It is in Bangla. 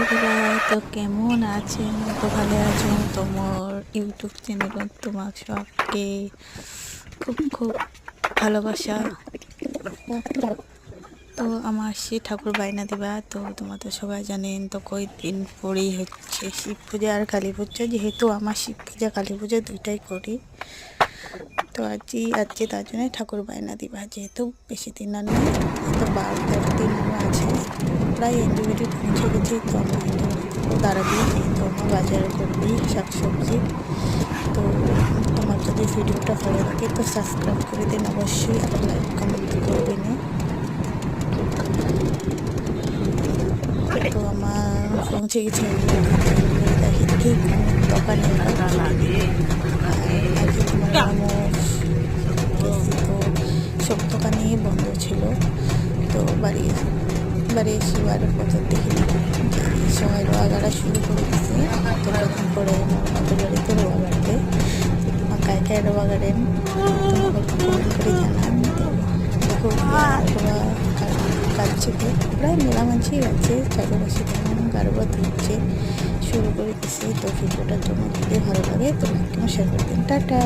বন্ধুরা, তো কেমন আছেন? তো ভালো আছেন? তোমার ইউটিউব চ্যানেল তোমার সবকে খুব খুব ভালোবাসা। তো আমার সে ঠাকুর বায়না দিবা, তো তোমরা তো সবাই জানেন তো কয়েকদিন পরেই হচ্ছে শিব পূজা আর কালী পূজা। যেহেতু আমার শিব পূজা কালী পূজা দুইটাই করি, তো আজকে তার জন্য ঠাকুর বায়না দিবা। যেহেতু বেশি দিন আর নেই, তো 12-13 দিন আরও আছে, প্রায় এন্টিবায়োটিক পৌঁছে গেছি। তো আমার দাঁড়াবি, তো আমার বাজার করবি শাকসবজি। তো তোমার যদি ভিডিওটা ভালো লাগে তো সাবস্ক্রাইব করে দিন অবশ্যই, আর লাইক কমেন্ট করবেন। তো আমার পৌঁছে গেছে দেখি ঠিক দোকানে তো সব দোকানেই বন্ধ ছিল। তো বাড়ি এসে বাড়ির পথর দেখি সবাই রোয়া গাড়া শুরু করে দিছে। তো তখন করে আমাদের বাড়িতে রোয়া গাড়তে কায় কায় রোয়া গাড়েন কমেন্ট করে জানান। তো দেখো রোয়া কাটছে, প্রায় মেলামাছি আছে চারপাশে, তেমন গাড়বা ধরছে শুরু করে দিছে। তো ভিডিওটা তোমার যদি ভালো লাগে তো শেয়ার করে দিন। টাটা।